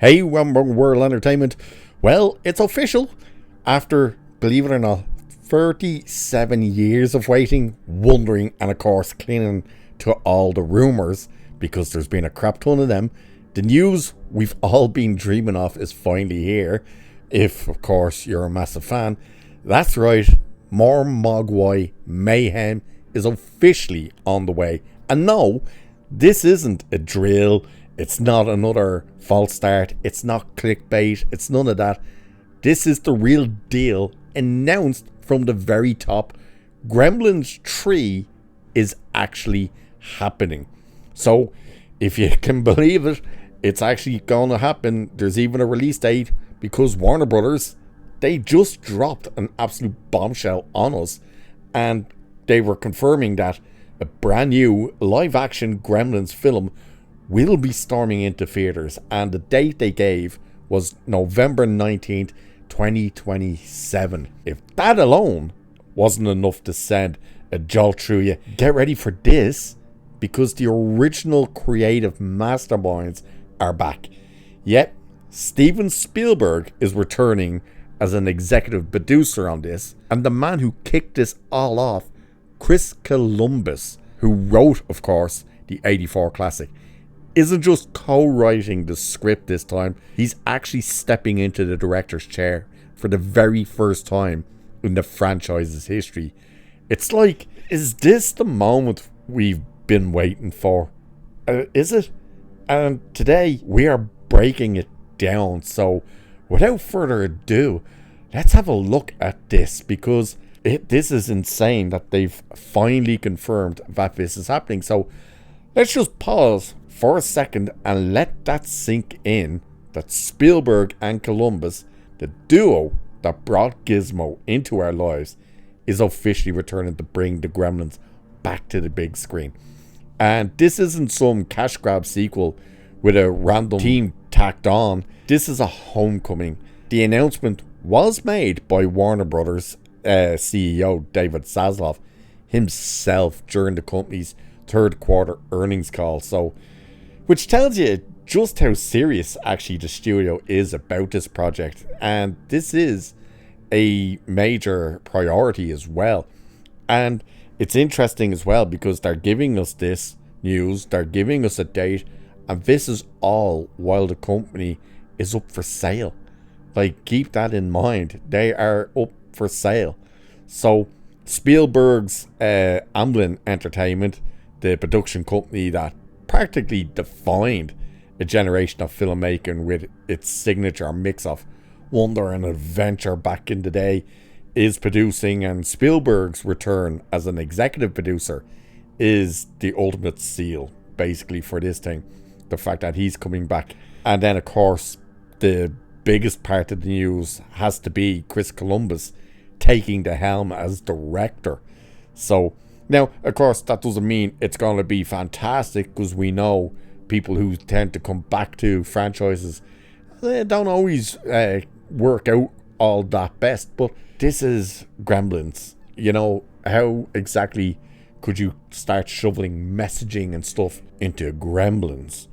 Hey, World Entertainment. Well, it's official. After, believe it or not, 37 years of waiting, wondering, and of course clinging to all the rumours, because there's been a crap ton of them, the news we've all been dreaming of is finally here. If, of course, you're a massive fan. That's right, more Mogwai mayhem is officially on the way. And no, this isn't a drill. It's not another false start. It's not clickbait. It's none of that. This is the real deal, announced from the very top. Gremlins 3 is actually happening. So, if you can believe it, it's actually going to happen. There's even a release date, because Warner Brothers, they just dropped an absolute bombshell on us, and they were confirming that a brand new live-action Gremlins film will be storming into theatres, and the date they gave was November 19th, 2027. If that alone wasn't enough to send a jolt through you, get ready for this, because the original creative masterminds are back. Yet, Steven Spielberg is returning as an executive producer on this, and the man who kicked this all off, Chris Columbus, who wrote, of course, the '84 classic, isn't just co-writing the script this time. He's actually stepping into the director's chair for the very first time in the franchise's history. It's like, is this the moment we've been waiting for? Is it? And today we are breaking it down. So without further ado, let's have a look at this, because this is insane that they've finally confirmed that this is happening. So let's just pause for a second and let that sink in, that Spielberg and Columbus, the duo that brought Gizmo into our lives, is officially returning to bring the Gremlins back to the big screen. And this isn't some cash grab sequel with a random team tacked on. This is a homecoming. The announcement was made by Warner Brothers CEO David Zaslav himself during the company's third quarter earnings call. So, which tells you just how serious actually the studio is about this project. And this is a major priority as well. And it's interesting as well, because they're giving us this news, they're giving us a date, and this is all while the company is up for sale. Like, keep that in mind. They are up for sale. So, Spielberg's Amblin Entertainment, the production company that practically defined a generation of filmmaking with its signature mix of wonder and adventure back in the day, is producing, and Spielberg's return as an executive producer is the ultimate seal, basically, for this thing. The fact that he's coming back. And then, of course, the biggest part of the news has to be Chris Columbus taking the helm as director. So, now, of course, that doesn't mean it's going to be fantastic, because we know people who tend to come back to franchises, they don't always work out all that best. But this is Gremlins. You know, how exactly could you start shoveling messaging and stuff into Gremlins?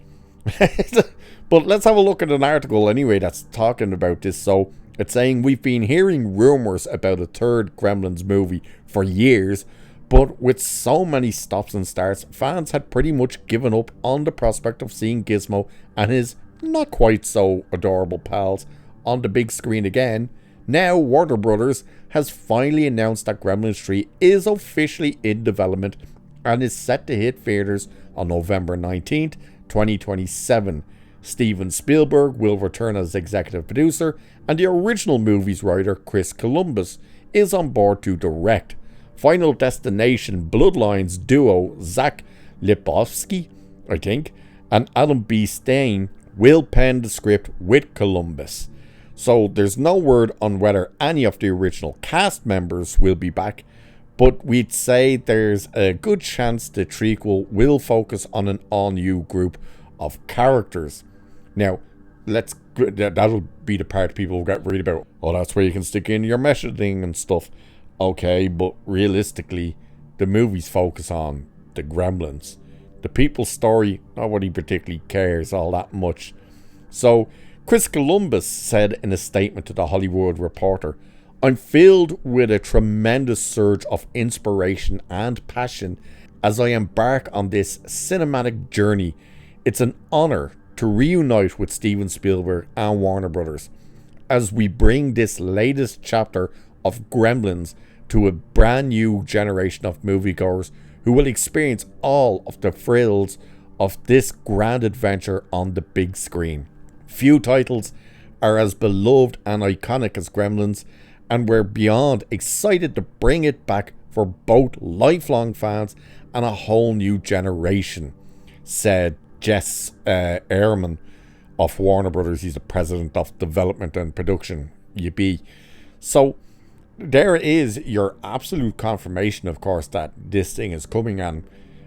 But let's have a look at an article anyway that's talking about this. So it's saying, we've been hearing rumours about a third Gremlins movie for years, but with so many stops and starts, fans had pretty much given up on the prospect of seeing Gizmo and his not quite so adorable pals on the big screen again. Now Warner Brothers has finally announced that Gremlins 3 is officially in development and is set to hit theaters on November 19th, 2027. Steven Spielberg will return as executive producer, and the original movie's writer, Chris Columbus, is on board to direct. Final Destination Bloodlines duo Zach Lipovsky, I think, and Adam B. Stain will pen the script with Columbus. So there's no word on whether any of the original cast members will be back, but we'd say there's a good chance the trequel will focus on an all-new group of characters. Now, that'll be the part people get worried about. Oh, that's where you can stick in your messaging and stuff. Okay, but realistically, the movies focus on the Gremlins. The people's story, nobody particularly cares all that much. So, Chris Columbus said in a statement to The Hollywood Reporter, "I'm filled with a tremendous surge of inspiration and passion as I embark on this cinematic journey. It's an honor to reunite with Steven Spielberg and Warner Brothers as we bring this latest chapter of Gremlins to a brand new generation of moviegoers who will experience all of the thrills of this grand adventure on the big screen. Few titles are as beloved and iconic as Gremlins, and we're beyond excited to bring it back for both lifelong fans and a whole new generation," said Jess Ehrman of Warner Brothers. He's the president of development and production. So there is your absolute confirmation, of course, that this thing is coming. And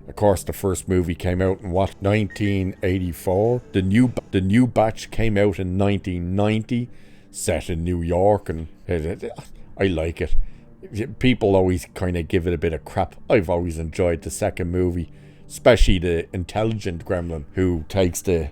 of course, the first movie came out in 1984. The new batch came out in 1990, set in New York, and I like it. People always kind of give it a bit of crap. I've always enjoyed the second movie, especially the intelligent gremlin who takes the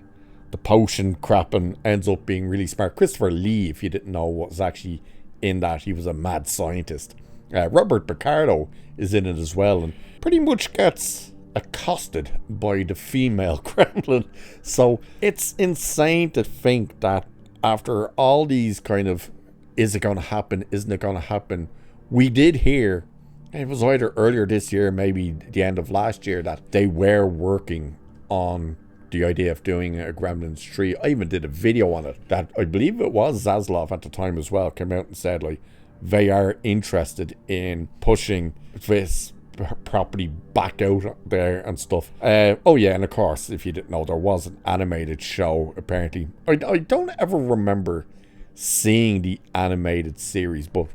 potion crap and ends up being really smart. Christopher Lee, if you didn't know what was actually in that, he was a mad scientist. Robert Picardo is in it as well, and pretty much gets accosted by the female gremlin. So it's insane to think that after all these kind of, is it going to happen, isn't it going to happen, we did hear, it was either earlier this year, maybe the end of last year, that they were working on the idea of doing a Gremlins 3. I even did a video on it, that I believe it was Zaslav at the time as well, came out and said, like, they are interested in pushing this property back out there and stuff. Oh yeah, and of course, if you didn't know, there was an animated show, apparently. I don't ever remember seeing the animated series, but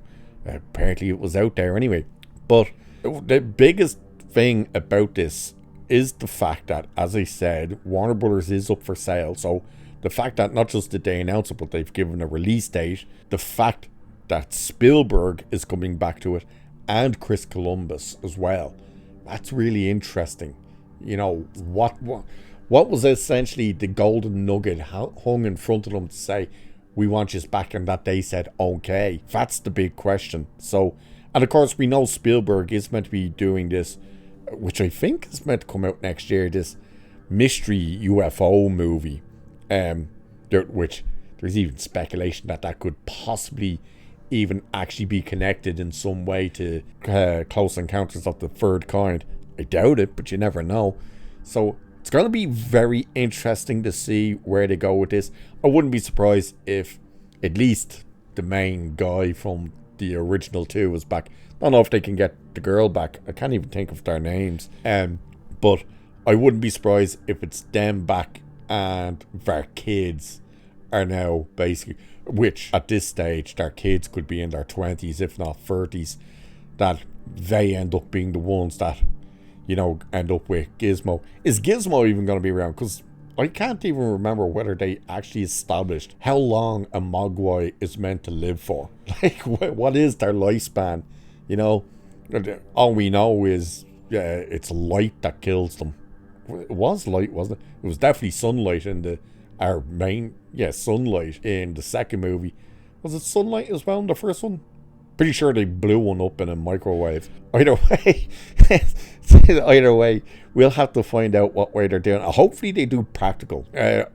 apparently it was out there anyway. But the biggest thing about this is the fact that, as I said, Warner Brothers is up for sale. So the fact that not just did they announce it, but they've given a release date, the fact that Spielberg is coming back to it, and Chris Columbus as well, that's really interesting. You know, what was essentially the golden nugget hung in front of them to say, we want you back, and that they said okay? That's the big question. So, and of course we know Spielberg is meant to be doing this, which I think is meant to come out next year, this mystery UFO movie, which there's even speculation that could possibly even actually be connected in some way to Close Encounters of the Third Kind. I doubt it, but you never know. So it's going to be very interesting to see where they go with this. I wouldn't be surprised if at least the main guy from the original two is back. I don't know if they can get the girl back. I can't even think of their names. But I wouldn't be surprised if it's them back and their kids are now basically, which at this stage their kids could be in their 20s if not 30s, that they end up being the ones that, you know, end up with Gizmo. Is Gizmo even going to be around? Because I can't even remember whether they actually established how long a Mogwai is meant to live for. Like, what is their lifespan? You know, all we know is it's light that kills them. It was light, wasn't it? It was definitely sunlight in sunlight in the second movie. Was it sunlight as well in the first one? Pretty sure they blew one up in a microwave. Either way, we'll have to find out what way they're doing. Hopefully they do practical.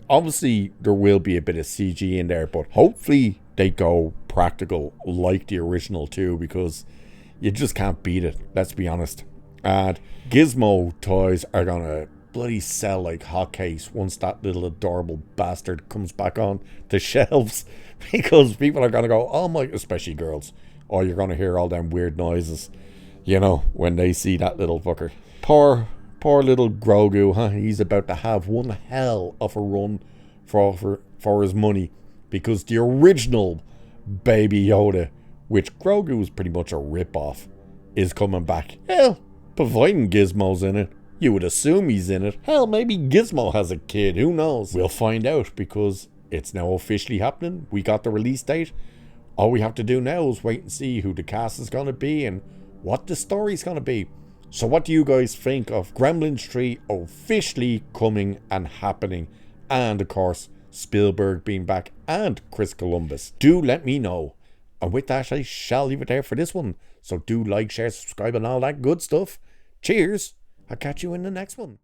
Obviously there will be a bit of CG in there, but hopefully they go practical like the original too, because you just can't beat it, let's be honest. And Gizmo toys are gonna bloody sell like hotcakes once that little adorable bastard comes back on the shelves, because people are gonna go, oh my, especially girls, oh, you're gonna hear all them weird noises, you know, when they see that little fucker. Poor little Grogu, huh? He's about to have one hell of a run for his money, because the original Baby Yoda, which Grogu was pretty much a rip-off, is coming back. Hell, providing Gizmo's in it. You would assume he's in it. Hell, maybe Gizmo has a kid. Who knows? We'll find out, because it's now officially happening. We got the release date. All we have to do now is wait and see who the cast is going to be and what the story's going to be. So what do you guys think of Gremlins 3 officially coming and happening? And of course, Spielberg being back, and Chris Columbus. Do let me know. And with that, I shall leave it there for this one. So do like, share, subscribe and all that good stuff. Cheers. I'll catch you in the next one.